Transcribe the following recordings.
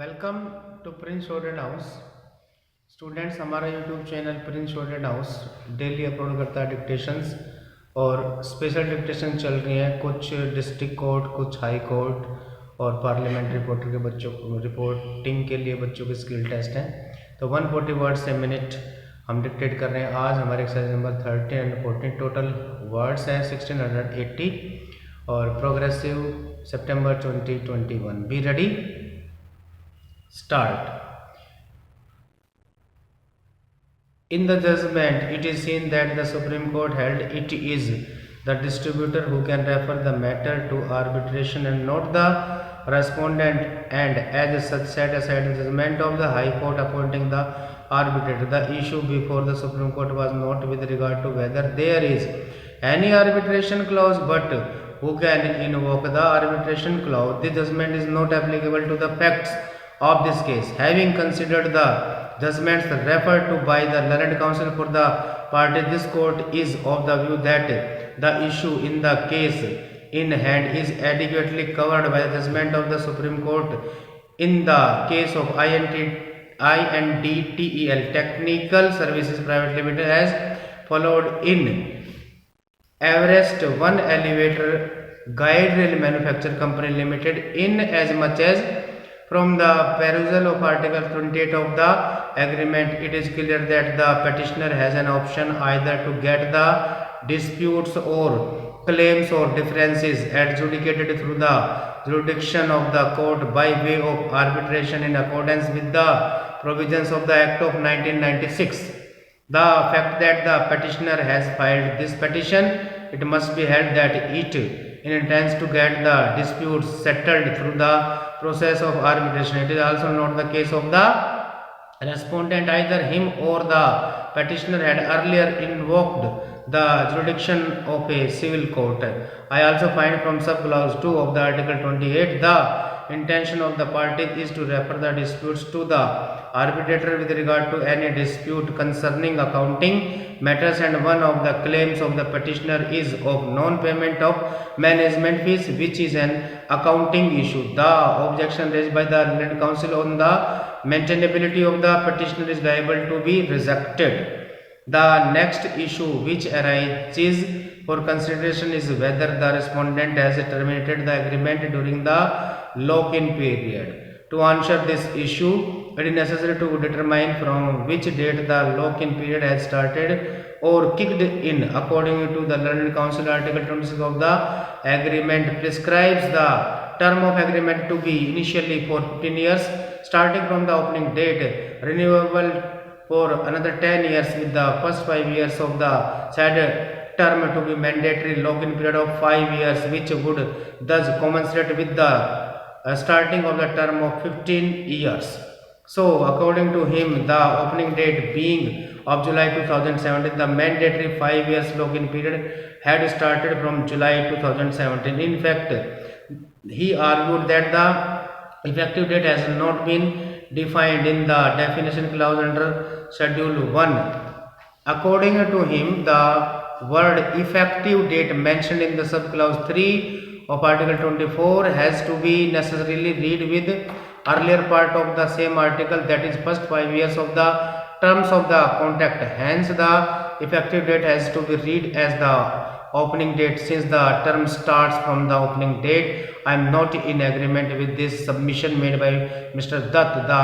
Welcome to Prince Shorthand House. Students, हमारा YouTube channel Prince Shorthand House daily upload करता है dictations और special dictation चल रही हैं। कुछ डिस्ट्रिक्ट कोर्ट, कुछ हाई कोर्ट और पार्लियामेंट्री रिपोर्टर के बच्चों को रिपोर्टिंग के लिए बच्चों के स्किल टेस्ट हैं। तो 140 वर्ड्स ए मिनट हम डिक्टेट कर रहे हैं। आज हमारे exercise number 13 and 14 total words हैं 1680 और progressive September 2021। Be ready, start. In the judgment, it is seen that the Supreme Court held it is the distributor who can refer the matter to arbitration and not the respondent, and as such set aside the judgment of the High Court appointing the arbitrator. The issue before the Supreme Court was not with regard to whether there is any arbitration clause, but who can invoke the arbitration clause. The judgment is not applicable to the facts of this case. Having considered the judgments referred to by the learned counsel for the party, this court is of the view that the issue in the case in hand is adequately covered by the judgment of the Supreme Court in the case of INDTEL Technical Services Private Limited as followed in Everest One Elevator Guide Rail Manufacture Company Limited, in as much as from the perusal of Article 28 of the agreement, it is clear that the petitioner has an option either to get the disputes or claims or differences adjudicated through the jurisdiction of the court by way of arbitration in accordance with the provisions of the Act of 1996. The fact that the petitioner has filed this petition, it must be held that it intends to get the disputes settled through the process of arbitration. It is also not the case of the respondent. Either him or the petitioner had earlier invoked the jurisdiction of a civil court. I also find from sub-clause 2 of the Article 28 the intention of the parties is to refer the disputes to the arbitrator with regard to any dispute concerning accounting matters, and one of the claims of the petitioner is of non-payment of management fees, which is an accounting issue. The objection raised by the learned counsel on the maintainability of the petitioner is liable to be rejected. The next issue which arises for consideration is whether the respondent has terminated the agreement during the lock-in period. To answer this issue, it is necessary to determine from which date the lock-in period has started or kicked in. According to the learned counsel, Article 26 of the agreement prescribes the term of agreement to be initially for 15 years, starting from the opening date, renewable for another 10 years, with the first 5 years of the said term to be mandatory lock-in period of 5 years, which would thus commensurate with the starting of the term of 15 years. So, according to him, the opening date being of July 2017, the mandatory 5 years lock-in period had started from July 2017. In fact, he argued that the effective date has not been defined in the definition clause under Schedule 1. According to him, the word effective date mentioned in the subclause 3 of Article 24 has to be necessarily read with earlier part of the same article, that is first 5 years of the terms of the contract. Hence, the effective date has to be read as the opening date since the term starts from the opening date. I am not in agreement with this submission made by Mr. Dutt. The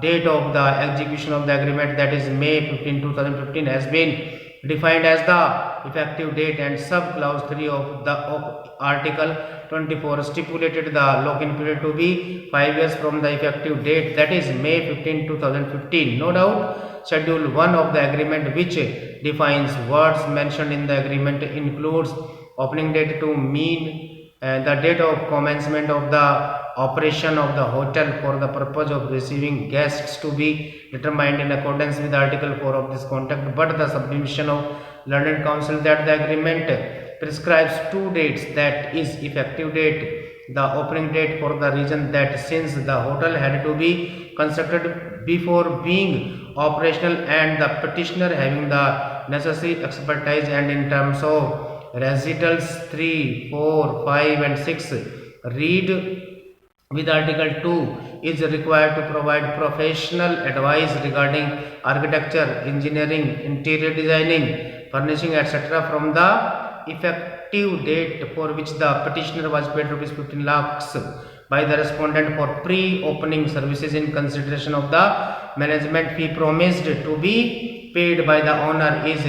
date of the execution of the agreement, that is May 15, 2015, has been defined as the effective date, and sub-clause 3 of Article 24 stipulated the lock-in period to be 5 years from the effective date, that is May 15, 2015. No doubt, Schedule 1 of the agreement, which defines words mentioned in the agreement, includes opening date to mean the date of commencement of the operation of the hotel for the purpose of receiving guests, to be determined in accordance with Article 4 of this contract. But the submission of learned counsel that the agreement prescribes two dates, that is effective date, the opening date, for the reason that since the hotel had to be constructed before being operational, and the petitioner having the necessary expertise, and in terms of recitals 3, 4, 5 and 6 read with Article 2 is required to provide professional advice regarding architecture, engineering, interior designing, furnishing, etc. from the effective date for which the petitioner was paid Rs 15 lakhs by the respondent for pre-opening services in consideration of the management fee promised to be paid by the owner is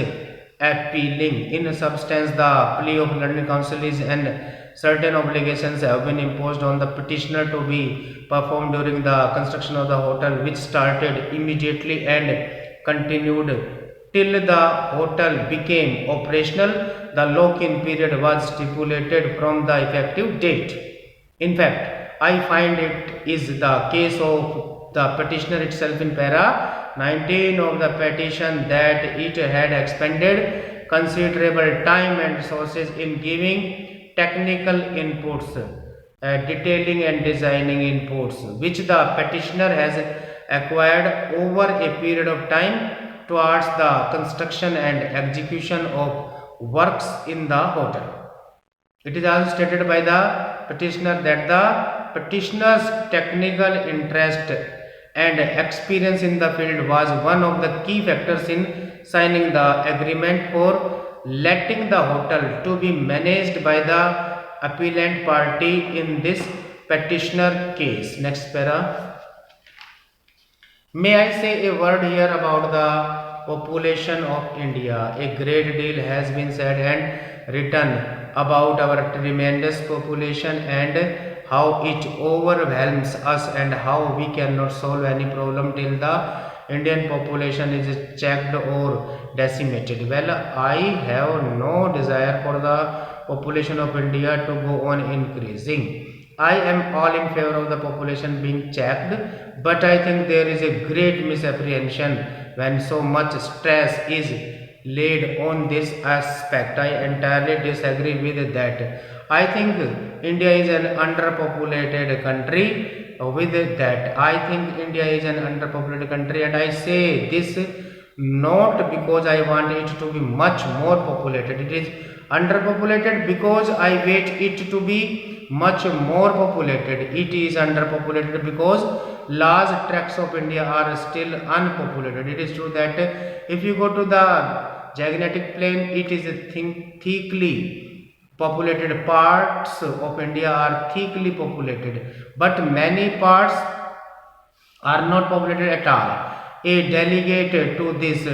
appealing. In substance, the plea of London Council is and certain obligations have been imposed on the petitioner to be performed during the construction of the hotel, which started immediately and continued till the hotel became operational. The lock-in period was stipulated from the effective date. In fact, I find it is the case of the petitioner itself in para 19 of the petition that it had expended considerable time and resources in giving technical inputs, detailing and designing inputs, which the petitioner has acquired over a period of time towards the construction and execution of works in the hotel. It is also stated by the petitioner that the petitioner's technical interest and experience in the field was one of the key factors in signing the agreement for letting the hotel to be managed by the appellant party in this petitioner case. Next para. May I say a word here about the population of India? A great deal has been said and written about our tremendous population and how it overwhelms us and how we cannot solve any problem till the Indian population is checked or decimated. Well, I have no desire for the population of India to go on increasing. I am all in favor of the population being checked, but I think there is a great misapprehension when so much stress is laid on this aspect. I entirely disagree with that. I think India is an underpopulated country. With that, I think India is an underpopulated country, and I say this not because I want it to be much more populated. It is underpopulated because I wait it to be much more populated. It is underpopulated because large tracts of India are still unpopulated. It is true that if you go to the gigantic plain, it is thickly populated. Parts of India are thickly populated, but many parts are not populated at all. A delegate to this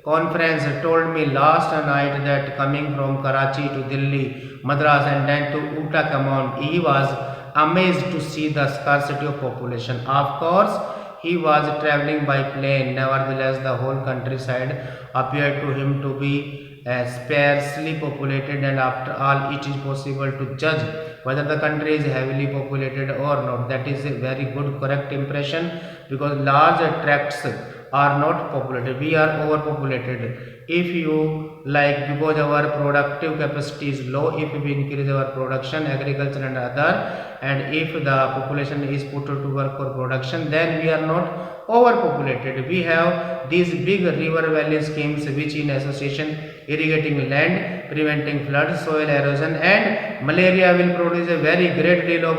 conference told me last night that coming from Karachi to Delhi, Madras and then to Uttakamon, he was amazed to see the scarcity of population. Of course, he was travelling by plane. Nevertheless, the whole countryside appeared to him to be sparsely populated, and after all, it is possible to judge whether the country is heavily populated or not. That is a very good, correct impression, because large tracts are not populated. We are overpopulated. If you like, because our productive capacity is low, if we increase our production, agriculture and other, and if the population is put to work for production, then we are not overpopulated. We have these big river valley schemes which in association irrigating land, preventing flood, soil erosion and malaria will produce a very great deal of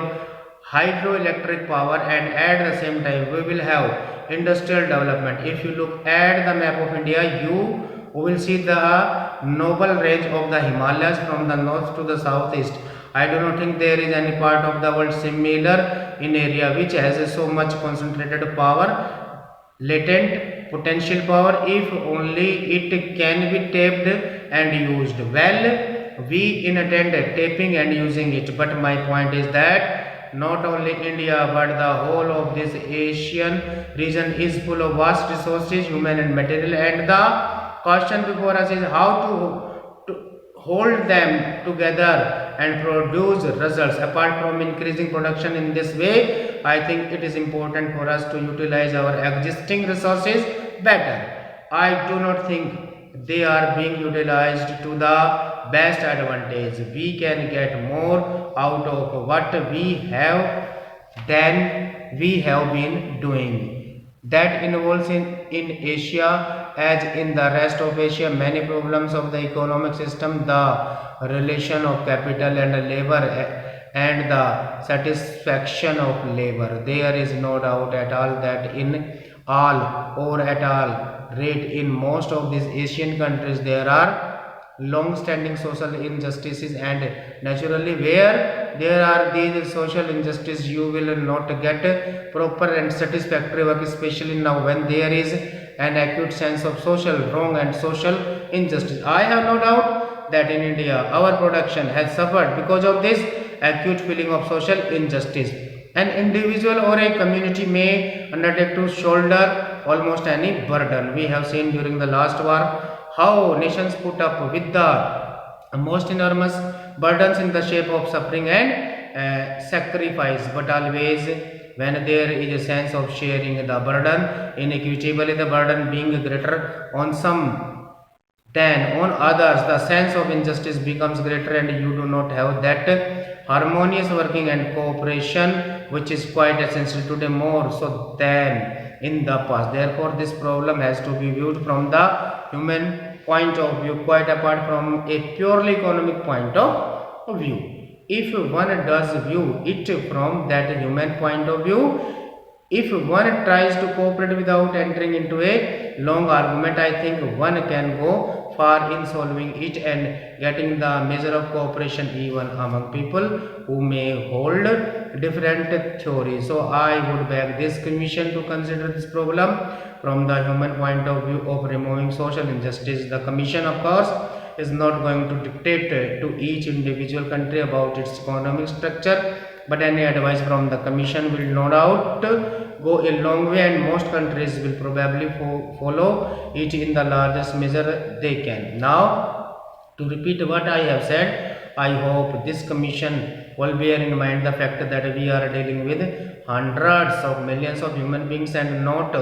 hydroelectric power, and at the same time we will have industrial development. If you look at the map of India, you will see the noble range of the Himalayas from the north to the southeast. I do not think there is any part of the world similar in area which has so much concentrated power, latent potential power, if only it can be tapped and used. Well, we intend tapping and using it, but my point is that not only India but the whole of this Asian region is full of vast resources, human and material, and the question before us is how to hold them together and produce results. Apart from increasing production in this way, I think it is important for us to utilize our existing resources better. I do not think they are being utilized to the best advantage. We can get more out of what we have than we have been doing. That involves in Asia as in the rest of Asia many problems of the economic system, the relation of capital and labor and the satisfaction of labor. There is no doubt at all that in all or at all rate in most of these Asian countries there are long-standing social injustices, and naturally where there are these social injustices you will not get proper and satisfactory work, especially now when there is an acute sense of social wrong and social injustice. I have no doubt that in India our production has suffered because of this acute feeling of social injustice. An individual or a community may undertake to shoulder almost any burden. We have seen during the last war how nations put up with the most enormous burdens in the shape of suffering and sacrifice, but always when there is a sense of sharing the burden inequitably, the burden being greater on some than on others, the sense of injustice becomes greater, and you do not have that harmonious working and cooperation which is quite essential today more so than in the past. Therefore this problem has to be viewed from the human point of view, quite apart from a purely economic point of view. If one does view it from that human point of view, if one tries to cooperate without entering into a long argument, I think one can go far in solving it and getting the measure of cooperation even among people who may hold different theories. So I would beg this commission to consider this problem from the human point of view of removing social injustice. The commission, of course, is not going to dictate to each individual country about its economic structure, but any advice from the commission will no doubt go a long way, and most countries will probably follow it in the largest measure they can. Now, to repeat what I have said, I hope this commission will bear in mind the fact that we are dealing with hundreds of millions of human beings and not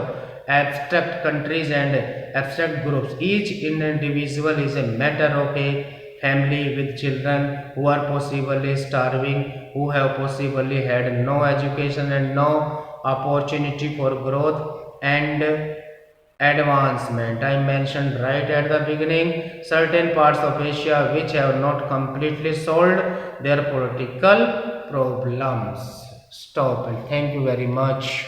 abstract countries and abstract groups. Each individual is a matter of a family with children who are possibly starving, who have possibly had no education and no opportunity for growth and advancement. I mentioned right at the beginning certain parts of Asia which have not completely solved their political problems. Stop and thank you very much.